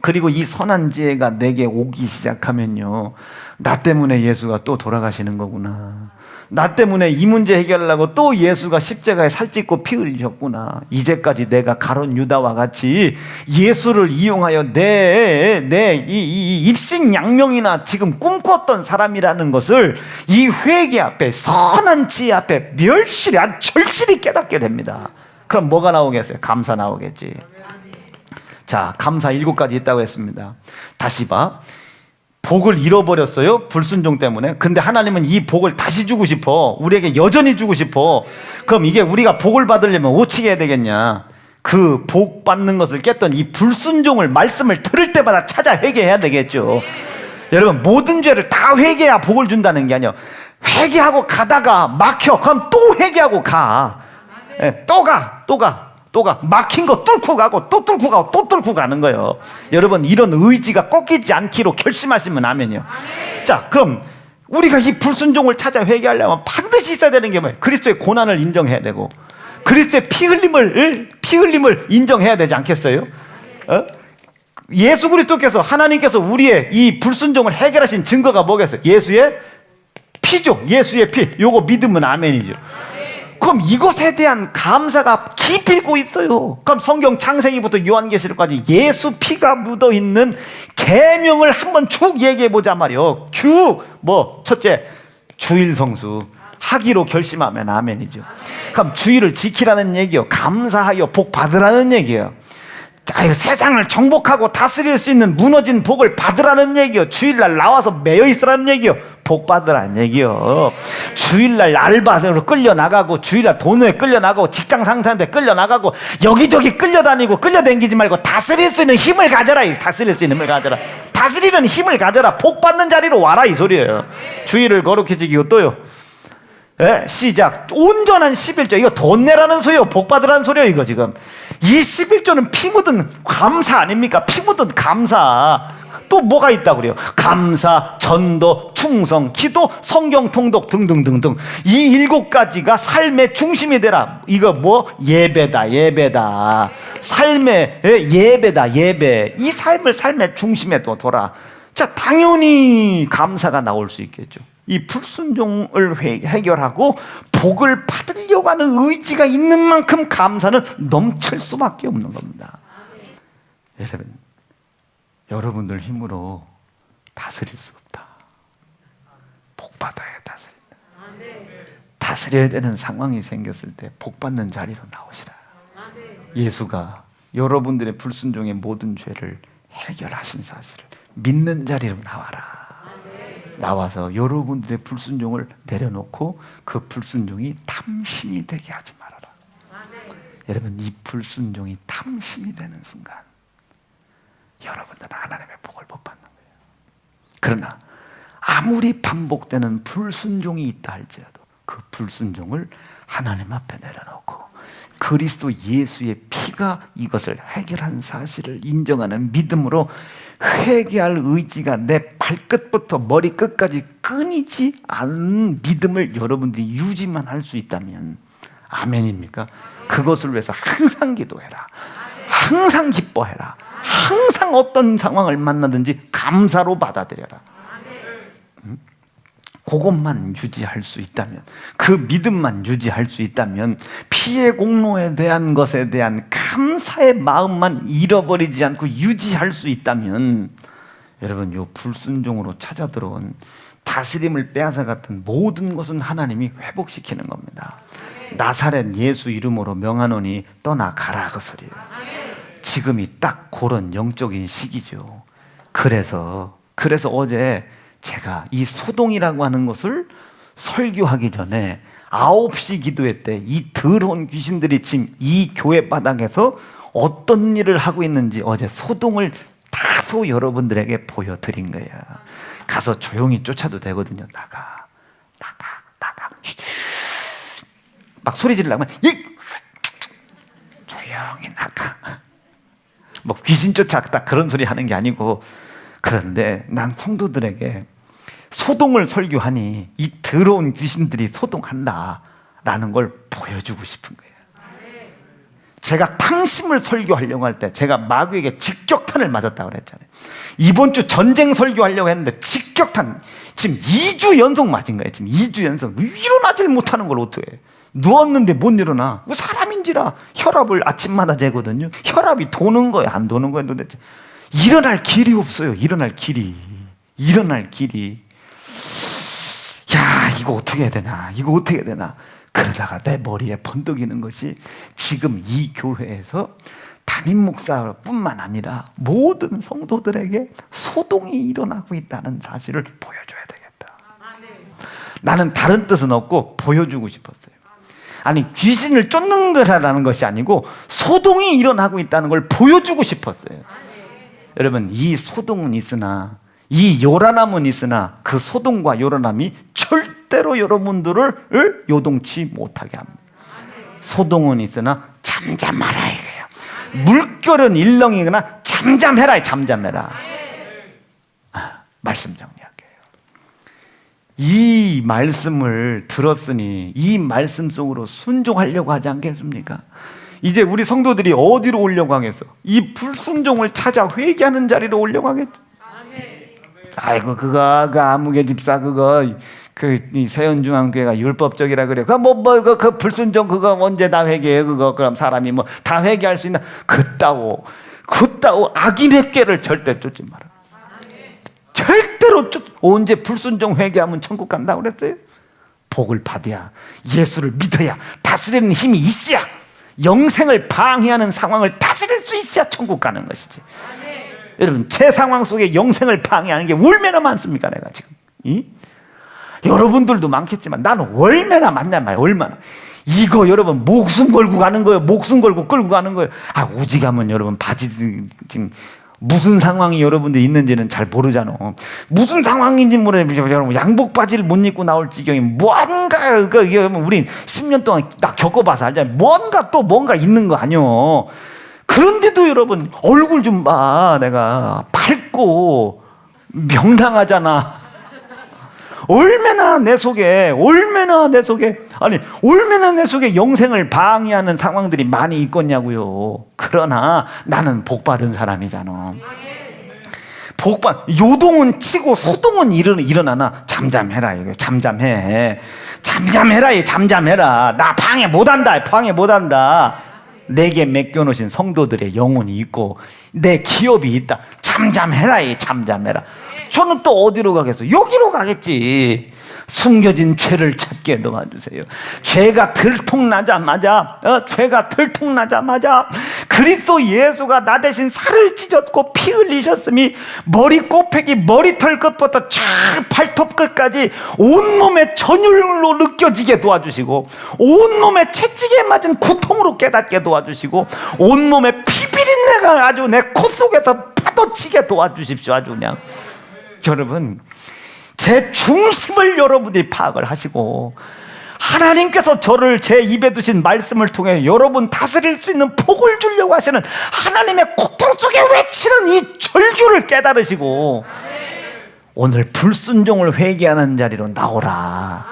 그리고 이 선한 지혜가 내게 오기 시작하면요, 나 때문에 예수가 또 돌아가시는 거구나. 나 때문에 이 문제 해결하려고 또 예수가 십자가에 살찢고 피 흘리셨구나. 이제까지 내가 가룟 유다와 같이 예수를 이용하여 내 입신양명이나 지금 꿈꿨던 사람이라는 것을 이 회개 앞에, 선한 지혜 앞에 멸실히, 절실히 깨닫게 됩니다. 그럼 뭐가 나오겠어요? 감사 나오겠지. 자, 감사 7가지 있다고 했습니다. 다시 봐. 복을 잃어버렸어요, 불순종 때문에. 근데 하나님은 이 복을 다시 주고 싶어. 우리에게 여전히 주고 싶어. 그럼 이게 우리가 복을 받으려면 어떻게 해야 되겠냐? 그 복 받는 것을 깼던 이 불순종을, 말씀을 들을 때마다 찾아 회개해야 되겠죠. 여러분, 모든 죄를 다 회개해야 복을 준다는 게 아니에요. 회개하고 가다가 막혀. 그럼 또 회개하고 가. 또 가. 막힌 거 뚫고 가고 또 뚫고 가고 또 뚫고 가는 거예요. 여러분, 이런 의지가 꺾이지 않기로 결심하시면 아멘이요. 자, 그럼 우리가 이 불순종을 찾아 회개하려면 반드시 있어야 되는 게 뭐예요? 그리스도의 고난을 인정해야 되고 그리스도의 피 흘림을 인정해야 되지 않겠어요? 예수 그리스도께서, 하나님께서 우리의 이 불순종을 해결하신 증거가 뭐겠어요? 예수의 피죠. 예수의 피. 요거 믿으면 아멘이죠. 그럼 이것에 대한 감사가 깊이고 있어요. 그럼 성경 창세기부터 요한계시록까지 예수 피가 묻어있는 계명을 한번 쭉 얘기해보자 말이요. 첫째, 주일 성수 하기로 결심하면 아멘이죠. 그럼 주일을 지키라는 얘기요, 감사하여 복 받으라는 얘기예요. 자, 세상을 정복하고 다스릴 수 있는 무너진 복을 받으라는 얘기요. 주일날 나와서 매여 있으라는 얘기요, 복 받으라는 얘기요. 주일날 알바로 끌려나가고 주일날 돈에 끌려나가고 직장 상사한테 끌려나가고 여기저기 끌려다니고 끌려다니지 말고 다스릴 수 있는 힘을 가져라. 다스릴 수 있는 힘을 가져라. 다스리는 힘을 가져라. 복 받는 자리로 와라, 이 소리예요. 주일을 거룩히 지키고 또요, 시작. 온전한 11조. 이거 돈 내라는 소리요, 복 받으라는 소리요, 이거 지금. 이 11조는 피 묻은 감사 아닙니까? 피 묻은 감사. 또 뭐가 있다고 그래요? 감사, 전도, 충성, 기도, 성경 통독 등등등등. 이 7가지가 삶의 중심이 되라. 이거 예배다. 삶의 예배다. 예배. 이 삶의 중심에 둬라. 자, 당연히 감사가 나올 수 있겠죠. 이 불순종을 해결하고 복을 받으려고 하는 의지가 있는 만큼 감사는 넘칠 수밖에 없는 겁니다. 여러분들 힘으로 다스릴 수 없다. 복 받아야 다스린다. 다스려야 되는 상황이 생겼을 때 복 받는 자리로 나오시라. 예수가 여러분들의 불순종의 모든 죄를 해결하신 사실을 믿는 자리로 나와라. 나와서 여러분들의 불순종을 내려놓고 그 불순종이 탐심이 되게 하지 말아라. 여러분, 이 불순종이 탐심이 되는 순간 여러분들은 하나님의 복을 못 받는 거예요. 그러나 아무리 반복되는 불순종이 있다 할지라도 그 불순종을 하나님 앞에 내려놓고 그리스도 예수의 피가 이것을 해결한 사실을 인정하는 믿음으로 회개할 의지가 내 발끝부터 머리끝까지 끊이지 않는 믿음을 여러분들이 유지만 할 수 있다면 아멘입니까? 그것을 위해서 항상 기도해라. 항상 기뻐해라. 항상 어떤 상황을 만나든지 감사로 받아들여라. 그것만 유지할 수 있다면, 그 믿음만 유지할 수 있다면, 피의 공로에 대한 것에 대한 감사의 마음만 잃어버리지 않고 유지할 수 있다면, 여러분, 요 불순종으로 찾아 들어온 다스림을 빼앗아갔던 모든 것은 하나님이 회복시키는 겁니다. 나사렛 예수 이름으로 명하노니 떠나가라, 그 소리예요. 지금이 딱 그런 영적인 시기죠. 그래서 어제 제가 이 소동이라고 하는 것을 설교하기 전에 9시 기도회 때 이 더러운 귀신들이 지금 이 교회 바닥에서 어떤 일을 하고 있는지 어제 소동을 다소 여러분들에게 보여드린 거예요. 가서 조용히 쫓아도 되거든요. 나가 막 소리 지르려면 조용히 나가. 뭐 귀신 쫓아갔다 그런 소리 하는 게 아니고, 그런데 난 성도들에게 소동을 설교하니 이 더러운 귀신들이 소동한다라는 걸 보여주고 싶은 거예요. 제가 탐심을 설교하려고 할 때 제가 마귀에게 직격탄을 맞았다고 그랬잖아요. 이번 주 전쟁 설교하려고 했는데 직격탄 지금 2주 연속 맞은 거예요. 지금 2주 연속. 일어나질 못하는 걸 어떻게 해. 누웠는데 못 일어나. 사람인지라 혈압을 아침마다 재거든요. 혈압이 도는 거예요, 안 도는 거예요 도대체. 일어날 길이 없어요. 일어날 길이. 야, 이거 어떻게 해야 되나. 그러다가 내 머리에 번뜩이는 것이 지금 이 교회에서 담임 목사뿐만 아니라 모든 성도들에게 소동이 일어나고 있다는 사실을 보여줘야 되겠다. 나는 다른 뜻은 없고 보여주고 싶었어요. 아니, 귀신을 쫓는 거라는 것이 아니고 소동이 일어나고 있다는 걸 보여주고 싶었어요. 여러분, 이 소동은 있으나 이 요란함은 있으나 그 소동과 요란함이 절대로 여러분들을 요동치 못하게 합니다. 소동은 있으나 잠잠하라 이거예요. 물결은 일렁이거나 잠잠해라, 잠잠해라. 말씀 정리할게요. 이 말씀을 들었으니 이 말씀 속으로 순종하려고 하지 않겠습니까? 이제 우리 성도들이 어디로 오려고 하겠어? 이 불순종을 찾아 회개하는 자리로 오려고 하겠지. 아이고 그거 아무개 집사 그거 이 세연중앙교회가 율법적이라 그래. 그 불순종 그거 언제 다 회개해 그거. 그럼 사람이 뭐 다 회개할 수 있나? 그따오 악인의 꾀를 절대 쫓지 마라. 절대로 언제 불순종 회개하면 천국 간다고 그랬어요? 복을 받아야, 예수를 믿어야, 다스리는 힘이 있어야, 영생을 방해하는 상황을 다스릴 수 있어야 천국 가는 것이지. 여러분 제 상황 속에 영생을 방해하는 게 얼마나 많습니까? 내가 지금 여러분들도 많겠지만 나는 얼마나 많냔 말이에요. 얼마나. 이거 여러분 목숨 걸고 가는 거예요. 목숨 걸고 끌고 가는 거예요. 오직하면 여러분 바지 지금 무슨 상황이 여러분들 있는지는 잘 모르잖아. 무슨 상황인지 모르겠어요. 여러분 양복 바지를 못 입고 나올 지경이 뭔가 여러분 우린 10년 동안 딱 겪어봐서 알잖아요. 뭔가 있는 거 아니요. 그런데도 여러분 얼굴 좀 봐. 내가 밝고 명랑하잖아. 얼마나 내 속에 영생을 방해하는 상황들이 많이 있겠냐고요. 그러나 나는 복받은 사람이잖아. 요동은 치고 소동은 일어나나 잠잠해라 이거. 잠잠해라. 나 방해 못한다. 내게 맡겨놓으신 성도들의 영혼이 있고 내 기업이 있다. 잠잠해라. 저는 또 어디로 가겠어? 여기로 가겠지. 숨겨진 죄를 찾게 도와주세요. 죄가 들통나자마자 그리스도 예수가 나 대신 살을 찢었고 피 흘리셨으니 머리 꼬패기 머리털 끝부터 쫙 발톱 끝까지 온몸의 전율로 느껴지게 도와주시고 온몸에 채찍에 맞은 고통으로 깨닫게 도와주시고 온몸에 피비린내가 아주 내 코 속에서 파도치게 도와주십시오. 아주 그냥 여러분 제 중심을 여러분들이 파악을 하시고 하나님께서 저를 제 입에 두신 말씀을 통해 여러분 다스릴 수 있는 복을 주려고 하시는 하나님의 고통 속에 외치는 이 절규를 깨달으시고 오늘 불순종을 회개하는 자리로 나오라.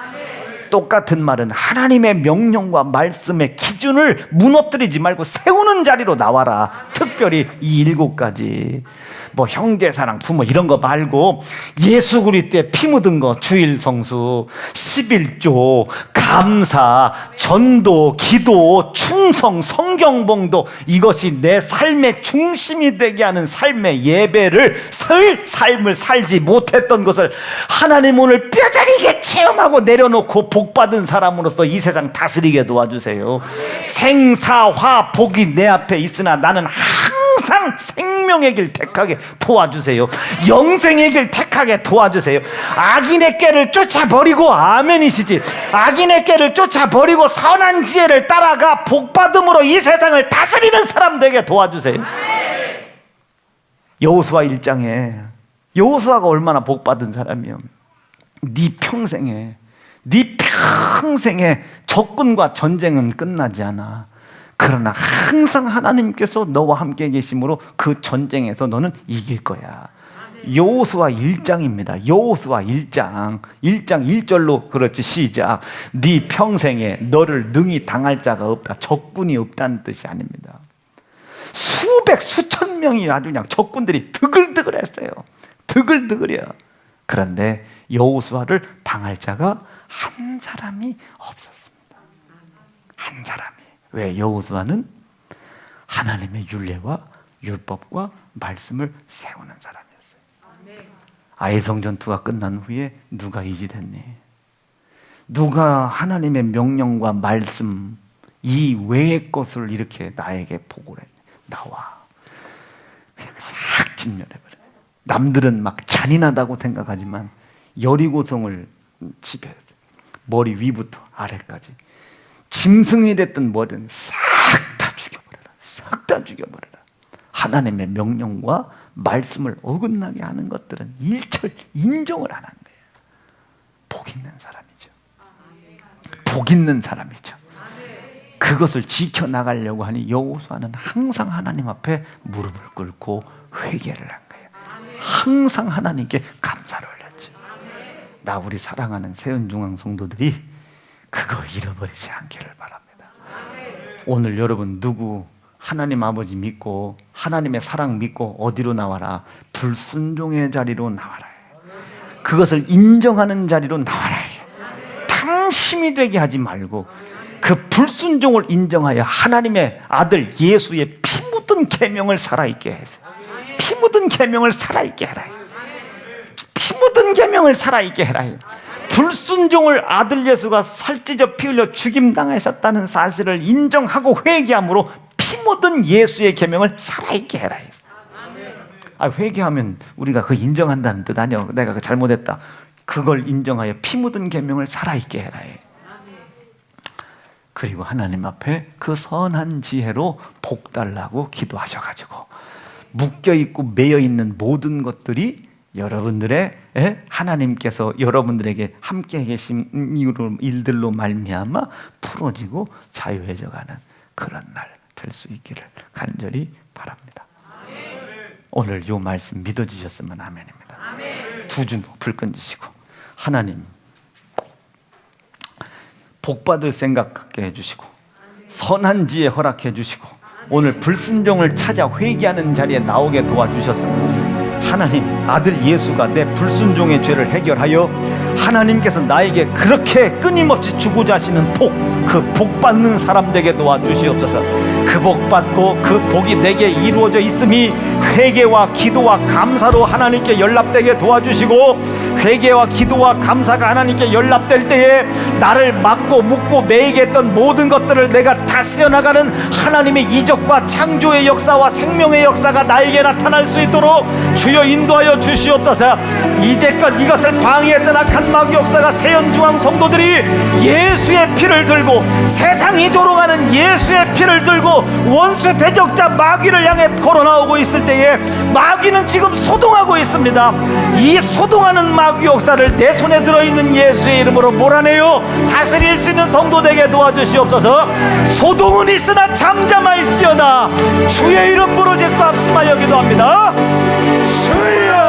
똑같은 말은 하나님의 명령과 말씀의 기준을 무너뜨리지 말고 세우는 자리로 나와라. 특별히 이 7가지 뭐 형제사랑 부모 이런 거 말고 예수 그리스도의 피 묻은 거 주일 성수 11조 감사 전도 기도 충성 성경봉도 이것이 내 삶의 중심이 되게 하는 삶의 예배를 삶을 살지 못했던 것을 하나님 오늘 뼈저리게 체험하고 내려놓고 복받은 사람으로서 이 세상 다스리게 도와주세요. 생사화 복이 내 앞에 있으나 나는 항상 생명의 길 택하게 도와주세요. 영생의 길 택하게 도와주세요. 악인의 꾀를 쫓아버리고 아멘이시지. 악인의 꾀를 쫓아버리고 선한 지혜를 따라가 복받음으로 이 세상을 다스리는 사람 되게 도와주세요. 여호수아 1장에 여호수아가 얼마나 복받은 사람이요. 네 평생에 적군과 전쟁은 끝나지 않아. 그러나 항상 하나님께서 너와 함께 계심으로 그 전쟁에서 너는 이길 거야. 여호수아 1장입니다. 여호수아 1장 1절로 그렇지 시작. 네 평생에 너를 능히 당할 자가 없다. 적군이 없다는 뜻이 아닙니다. 수천 명이 아주 그냥 적군들이 드글드글했어요. 드글드글이야. 그런데 여호수아를 당할 자가 한 사람이 없었습니다. 한 사람이. 왜? 여호수아는 하나님의 율례와 율법과 말씀을 세우는 사람이었어요. 아이성 전투가 끝난 후에 누가 이지됐니? 누가 하나님의 명령과 말씀 이 외의 것을 이렇게 나에게 보고를 했니? 나와. 그냥 싹 진멸해버려. 남들은 막 잔인하다고 생각하지만 여리고성을 지배했어요. 머리 위부터 아래까지. 짐승이 됐든 뭐든 싹 다 죽여버려라. 싹 다 죽여버려라. 하나님의 명령과 말씀을 어긋나게 하는 것들은 일절 인정을 안 한 거예요. 복 있는 사람이죠. 복 있는 사람이죠. 그것을 지켜나가려고 하니 여호수아는 항상 하나님 앞에 무릎을 꿇고 회개를 한 거예요. 항상 하나님께 감사를 올렸죠. 나 우리 사랑하는 세운중앙 성도들이 그거 잃어버리지 않기를 바랍니다. 오늘 여러분 누구 하나님 아버지 믿고 하나님의 사랑 믿고 어디로 나와라? 불순종의 자리로 나와라. 그것을 인정하는 자리로 나와라. 탐심이 되게 하지 말고 그 불순종을 인정하여 하나님의 아들 예수의 피 묻은 계명을 살아있게 해서 피 묻은 계명을 살아있게 해라. 피 묻은 계명을 살아있게 해라. 불순종을 아들 예수가 살찌져 피 흘려 죽임당하셨다는 사실을 인정하고 회개함으로 피 묻은 예수의 계명을 살아있게 해라. 회개하면 우리가 그 인정한다는 뜻 아니야. 내가 그 잘못했다. 그걸 인정하여 피 묻은 계명을 살아있게 해라. 그리고 하나님 앞에 그 선한 지혜로 복 달라고 기도하셔가지고 묶여있고 매여있는 모든 것들이 여러분들의 하나님께서 여러분들에게 함께 계신 일들로 말미암아 풀어지고 자유해져가는 그런 날 될 수 있기를 간절히 바랍니다. 오늘 이 말씀 믿어지셨으면 아멘입니다. 두 주 높을 건지시고 하나님 복받을 생각 갖게 해주시고 선한 지혜 허락해 주시고 오늘 불순종을 찾아 회개하는 자리에 나오게 도와주셔서 하나님 아들 예수가 내 불순종의 죄를 해결하여 하나님께서 나에게 그렇게 끊임없이 주고자 하시는 그 복 받는 사람 되게 도와주시옵소서. 그 복 받고 그 복이 내게 이루어져 있음이 회개와 기도와 감사로 하나님께 연락되게 도와주시고 회개와 기도와 감사가 하나님께 연락될 때에 나를 막고 묶고 매이게 했던 모든 것들을 내가 다스려 나가는 하나님의 이적과 창조의 역사와 생명의 역사가 나에게 나타날 수 있도록 주여 인도하여 주시옵소서. 이제껏 이것을 방해했던 악한 마귀 역사가 세연중앙 성도들이 예수의 피를 들고 세상이 조롱하는 예수의 피를 들고 원수 대적자 마귀를 향해 걸어나오고 있을 때에 마귀는 지금 소동하고 있습니다. 이 소동하는 마귀 역사를 내 손에 들어있는 예수의 이름으로 몰아내요 다스릴 수 있는 성도 되게 도와주시옵소서. 소동은 있으나 잠잠할지어다 주의 이름 부르짖고 합심하여 기도합니다. 주여